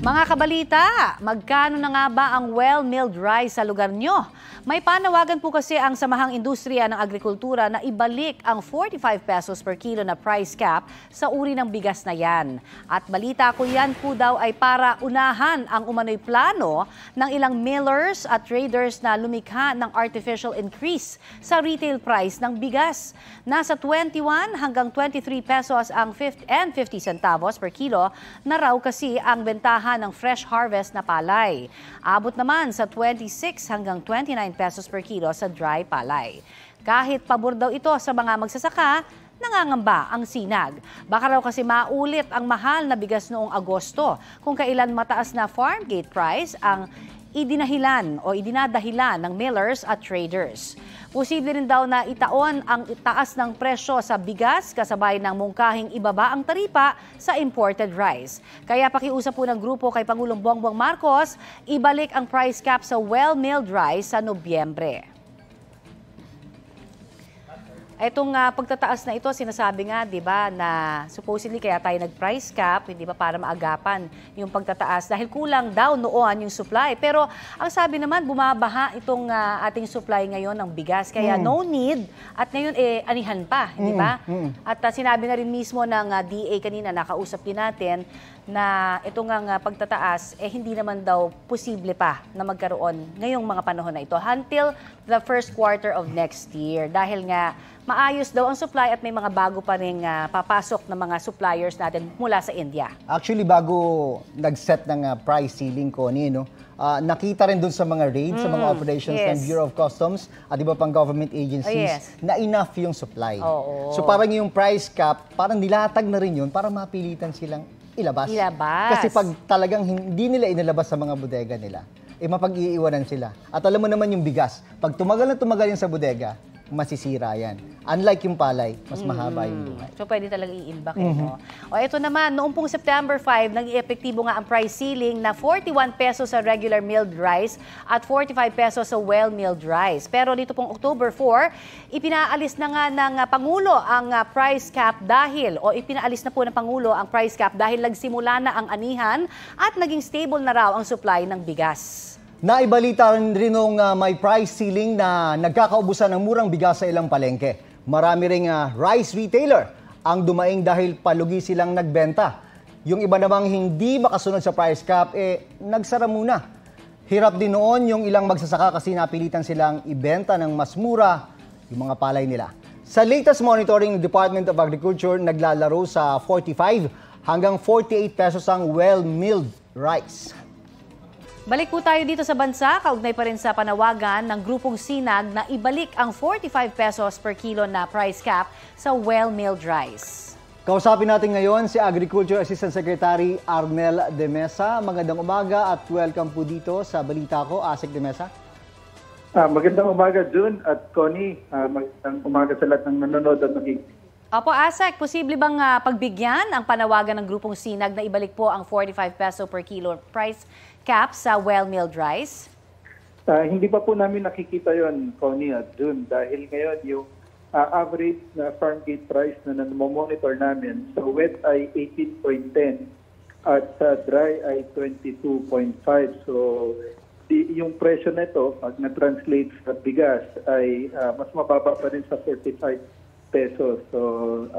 Mga kabalita, magkano na nga ba ang well-milled rice sa lugar nyo? May panawagan po kasi ang Samahang Industriya ng Agrikultura na ibalik ang 45 pesos per kilo na price cap sa uri ng bigas na yan. At balita ko yan po daw ay para unahan ang umano'y plano ng ilang millers at traders na lumikha ng artificial increase sa retail price ng bigas. Nasa 21 hanggang 23 pesos ang 50 centavos per kilo na raw kasi ang bentahan ng fresh harvest na palay. Abot naman sa 26 hanggang 29 pesos per kilo sa dry palay. Kahit pabor daw ito sa mga magsasaka, nangangamba ang sinag. Baka raw kasi maulit ang mahal na bigas noong Agosto kung kailan mataas na farm gate price ang idinadahilan ng millers at traders. Posible rin daw na itaon ang itaas ng presyo sa bigas kasabay ng mungkahing ibaba ang taripa sa imported rice. Kaya pakiusap po ng grupo kay Pangulong Bongbong Marcos, ibalik ang price cap sa well-milled rice sa Nobyembre. Itong pagtataas na ito, sinasabi nga, di ba, na supposedly kaya tayo nag-price cap, hindi ba, para maagapan yung pagtataas dahil kulang daw noon yung supply. Pero ang sabi naman, bumabaha itong ating supply ngayon ng bigas. Kaya no need. At ngayon, anihan pa, hindi ba? At sinabi na rin mismo ng DA kanina, nakausap din natin, na itong pagtataas, hindi naman daw posible pa na magkaroon ngayong mga panahon na ito until the first quarter of next year. Dahil nga, maayos daw ang supply at may mga bago pa rin papasok na mga suppliers natin mula sa India. Actually, bago nag-set ng price ceiling ko, nakita rin dun sa mga raids, sa mga operations ng Bureau of Customs at iba pang government agencies na enough yung supply. So parang yung price cap, parang nilatag na rin yun para mapilitan silang ilabas. Kasi pag talagang hindi nila inilabas sa mga bodega nila, mapag-iiwanan sila. At alam mo naman yung bigas, pag tumagal na tumagal yan sa bodega, masisira yan. Unlike yung palay, mas mahaba yung buhay. So pwede talagang i-imbak. O ito naman, noong pong September 5, nag-iepektibo nga ang price ceiling na 41 pesos sa regular milled rice at 45 pesos sa well-milled rice. Pero dito pong October 4, ipinaalis na nga ng Pangulo ang price cap ipinaalis na po ng Pangulo ang price cap dahil nagsimula na ang anihan at naging stable na raw ang supply ng bigas. Naibalita rin nung may price ceiling na nagkakaubusan ng murang bigas sa ilang palengke. Marami ring rice retailer ang dumaing dahil palugi silang nagbenta. Yung iba namang hindi makasunod sa price cap, nagsara muna. Hirap din noon yung ilang magsasaka kasi napilitan silang ibenta ng mas mura yung mga palay nila. Sa latest monitoring ng Department of Agriculture, naglalaro sa 45 hanggang 48 pesos ang well-milled rice. Balik po tayo dito sa bansa, kaugnay pa rin sa panawagan ng grupong Sinag na ibalik ang 45 pesos per kilo na price cap sa well-milled rice. Kausapin natin ngayon si Agriculture Assistant Secretary Arnel De Mesa. Magandang umaga at welcome po dito sa Balita Ko, Asik De Mesa. Magandang umaga, June at Connie. Magandang umaga sa lahat ng nanonood at nakikinig. Opo, Asik, posible bang pagbigyan ang panawagan ng grupong Sinag na ibalik po ang 45 peso per kilo price cap sa well-milled rice? Hindi pa po namin nakikita yon, Connie at June, dahil ngayon yung average na farm gate price na monitor namin sa wet ay 18.10 at sa dry ay 22.5. So yung presyo nito, pag na-translate sa bigas, ay mas mababa pa rin sa 45 pesos. So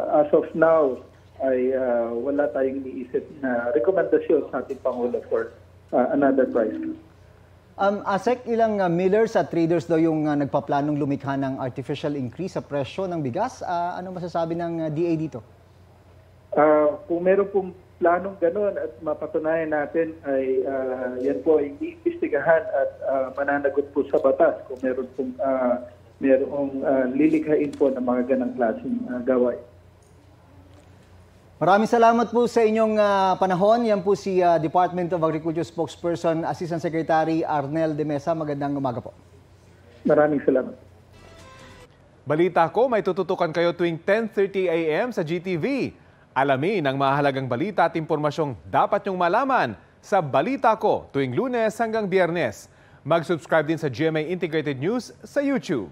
as of now, ay wala tayong iniisip na rekomendasyon sa ating Pangulo for another price. Asek, ilang millers at traders daw yung nagpaplanong lumikha ng artificial increase sa presyo ng bigas. Ano masasabi ng DA dito? Kung meron pong planong gano'n at mapatunayan natin ay yan po ay iimbestigahan at mananagot po sa batas kung meron pong merong lilikhain po ng mga ganang klaseng gawain. Maraming salamat po sa inyong panahon. Yan po si Department of Agriculture Spokesperson, Assistant Secretary Arnel De Mesa. Magandang umaga po. Maraming salamat. Balita Ko, may tututukan kayo tuwing 10:30 a.m. sa GTV. Alamin ang mahalagang balita at impormasyong dapat nyong malaman sa Balita Ko tuwing Lunes hanggang Biyernes. Mag-subscribe din sa GMA Integrated News sa YouTube.